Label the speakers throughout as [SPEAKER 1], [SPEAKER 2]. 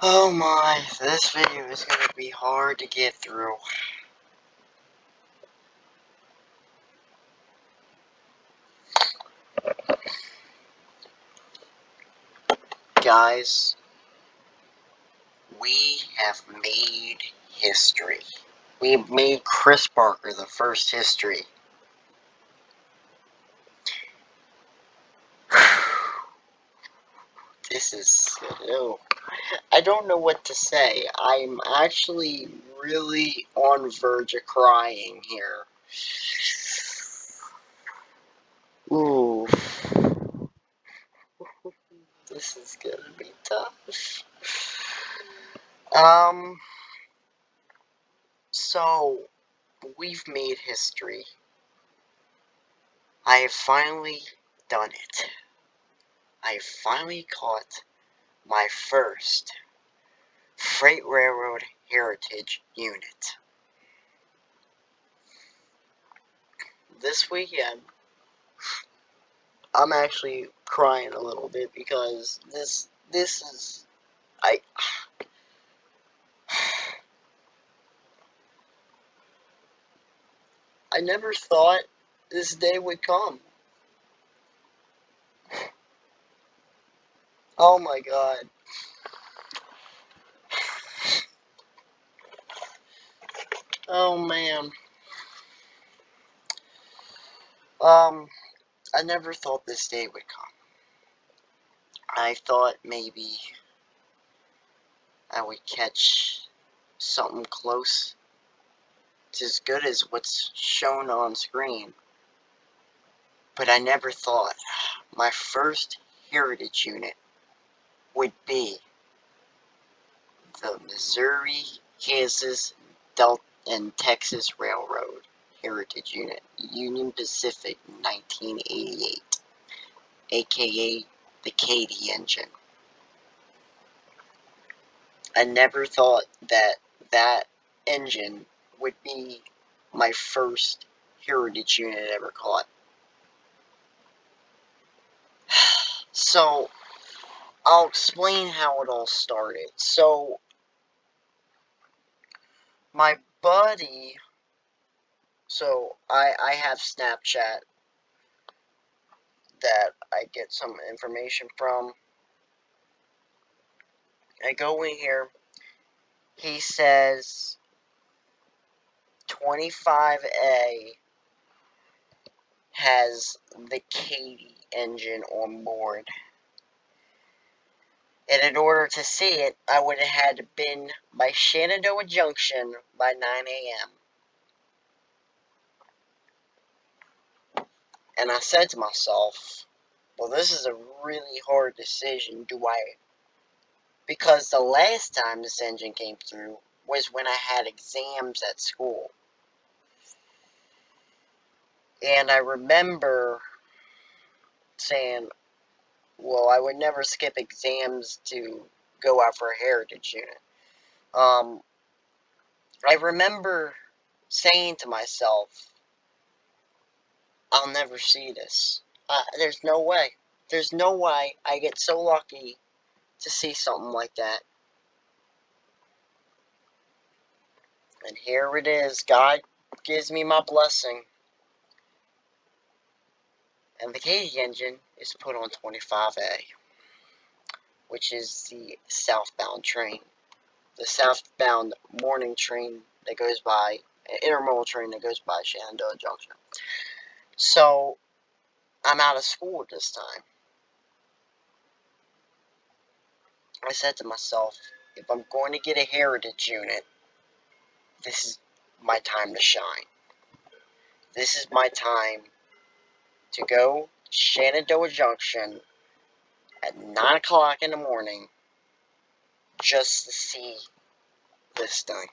[SPEAKER 1] Oh my, this video is going to be hard to get through. Guys, we have made history. We made Chris Parker the first history. This is... Oh, I don't know what to say. I'm actually really on verge of crying here. Ooh. This is gonna be tough. So, we've made history. I have finally done it. I have finally caught my first freight railroad heritage unit. This weekend, I'm actually crying a little bit because this is I never thought this day would come. Oh my god. Oh man. I never thought this day would come. I thought maybe I would catch something close to as good as what's shown on screen. But I never thought my first heritage unit would be the Missouri, Kansas, Delta, and Texas Railroad Heritage Unit, Union Pacific 1988, aka the Katy engine. I never thought that that engine would be my first heritage unit I ever caught. So, I'll explain how it all started. So, my buddy, I have Snapchat that I get some information from. I go in here, he says 25A has the Katy engine on board. And in order to see it, I would have had to been by Shenandoah Junction by 9 a.m. And I said to myself, well, this is a really hard decision. Because the last time this engine came through was when I had exams at school. And I remember saying, well, I would never skip exams to go out for a heritage unit. I remember saying to myself, I'll never see this. There's no way. There's no way I get so lucky to see something like that. And here it is. God gives me my blessing. And the Katy engine is put on 25A, which is the southbound train. The southbound morning train that goes by, an intermodal train that goes by Shenandoah Junction. So, I'm out of school at this time. I said to myself, if I'm going to get a heritage unit, this is my time to shine. This is my time to go to Shenandoah Junction at 9 o'clock in the morning just to see this thing.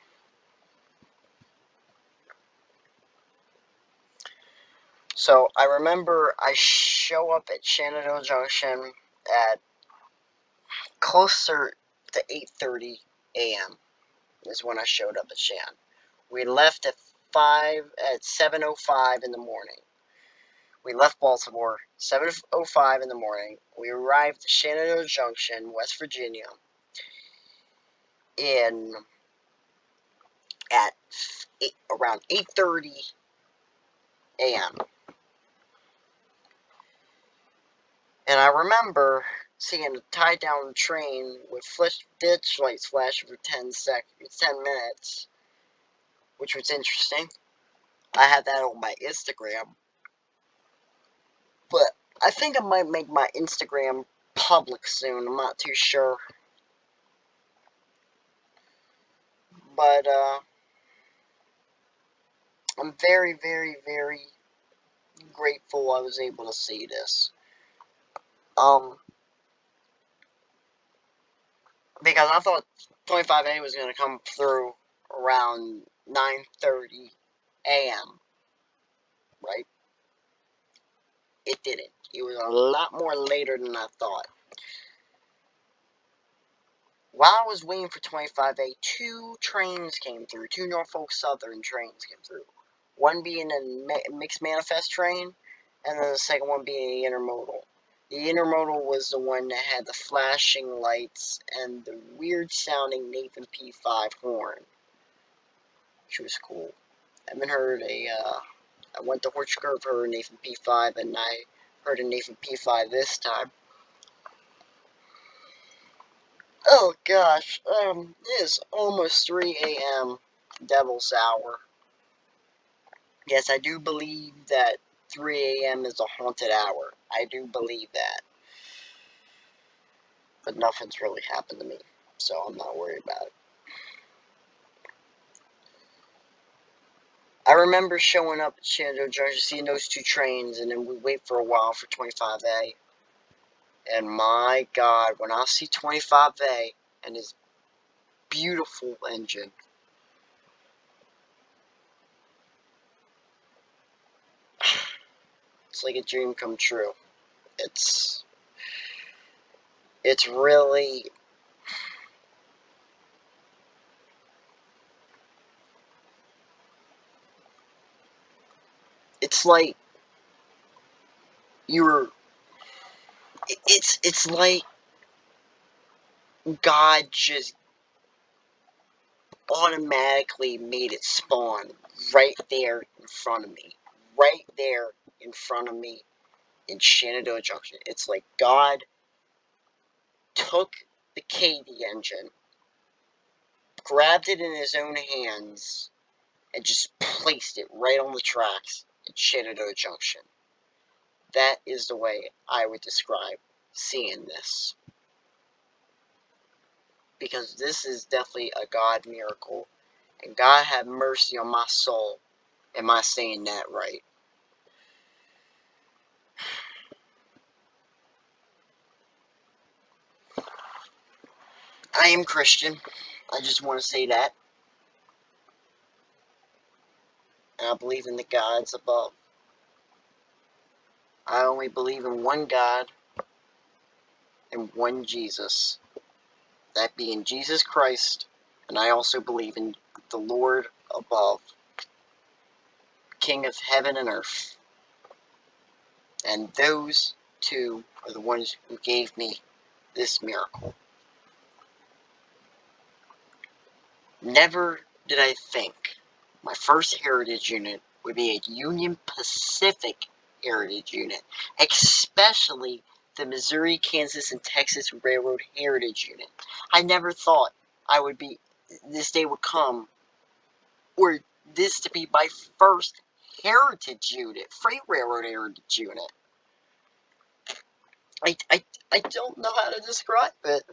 [SPEAKER 1] So I remember I show up at Shenandoah Junction at closer to 8:30 a.m. is when I showed up at Shan. We left at 7:05 in the morning. We left Baltimore 7:05 in the morning. We arrived at Shenandoah Junction, West Virginia, at around 8:30 a.m. And I remember seeing a tie-down train with ditch lights flash for 10 minutes, which was interesting. I had that on my Instagram, but I think I might make my Instagram public soon. I'm not too sure, but I'm very, very, very grateful I was able to see this. Because I thought 25A was going to come through around 9:30 a.m., right? It didn't. It was a lot more later than I thought. While I was waiting for 25A, two trains came through. Two Norfolk Southern trains came through. One being a mixed manifest train, and then the second one being an intermodal. The intermodal was the one that had the flashing lights and the weird sounding Nathan P5 horn, which was cool. I haven't heard I went to Horse Curve, heard Nathan P5, and I heard a Nathan P5 this time. Oh gosh, it is almost 3 a.m. Devil's Hour. Yes, I do believe that 3 a.m. is a haunted hour. I do believe that. But nothing's really happened to me, so I'm not worried about it. I remember showing up at Shenandoah Junction, seeing those two trains, and then we wait for a while for 25A. And my God, when I see 25A and his beautiful engine, it's like a dream come true. It's really, it's like you're, it's like God just automatically made it spawn right there in front of me. Right there in front of me in Shenandoah Junction. It's like God took the Katy engine, grabbed it in his own hands, and just placed it right on the tracks at Shenandoah Junction. That is the way I would describe seeing this. Because this is definitely a God miracle. And God have mercy on my soul. Am I saying that right? I am Christian. I just want to say that. And I believe in the gods above. I only believe in one God and one Jesus. That being Jesus Christ. And I also believe in the Lord above, King of heaven and earth. And those two are the ones who gave me this miracle. Never did I think my first heritage unit would be a Union Pacific heritage unit, especially the Missouri, Kansas, and Texas Railroad Heritage Unit. I never thought this day would come, or this to be my first heritage unit, freight railroad heritage unit. I don't know how to describe it.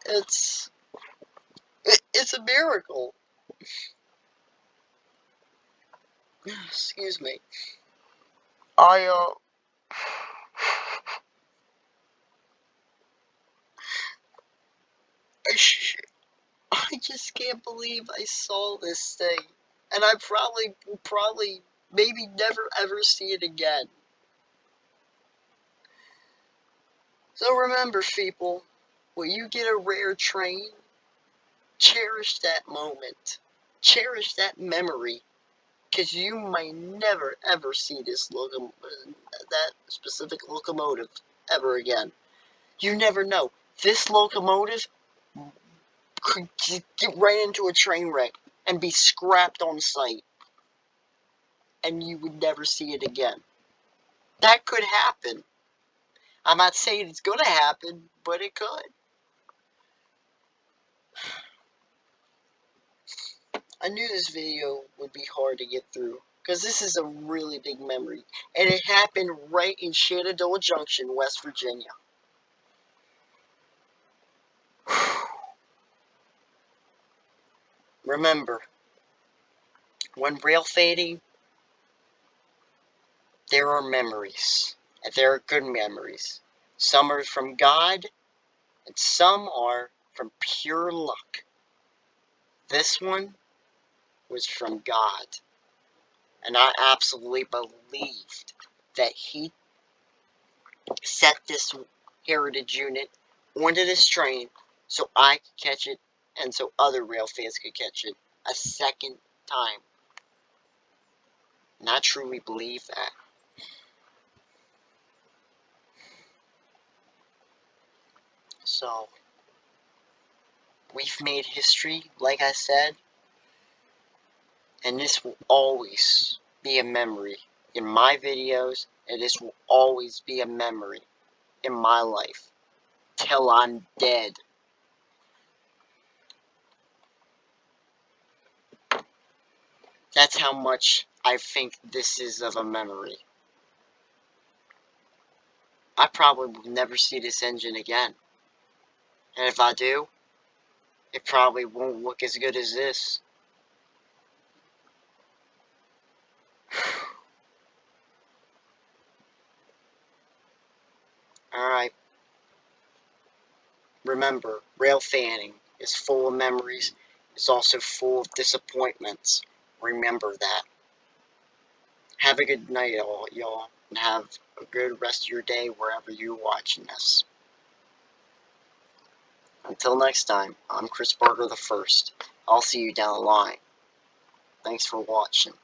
[SPEAKER 1] It's it's a miracle. Excuse me. I I, I just can't believe I saw this thing, and I probably maybe never ever see it again. So remember, people, when you get a rare train, cherish that moment, cherish that memory, because you might never ever see that specific locomotive ever again. You never know. This locomotive could get right into a train wreck and be scrapped on site, and you would never see it again. That could happen. I'm not saying it's gonna happen, but it could. I knew this video would be hard to get through, because this is a really big memory, and it happened right in Shenandoah Junction, West Virginia. Remember, when rail fading, there are memories, and there are good memories. Some are from God, and some are from pure luck. This one was from God, and I absolutely believed that He set this heritage unit onto this train so I could catch it and so other rail fans could catch it a second time. And I truly believe that. So, we've made history, like I said, and this will always be a memory in my videos, and this will always be a memory in my life till I'm dead. That's how much I think this is of a memory. I probably will never see this engine again. And if I do, it probably won't look as good as this. Alright, remember, rail fanning is full of memories. It's also full of disappointments. Remember that. Have a good night, y'all, and have a good rest of your day wherever you're watching this. Until next time, I'm Chris Berger the First. I'll see you down the line. Thanks for watching.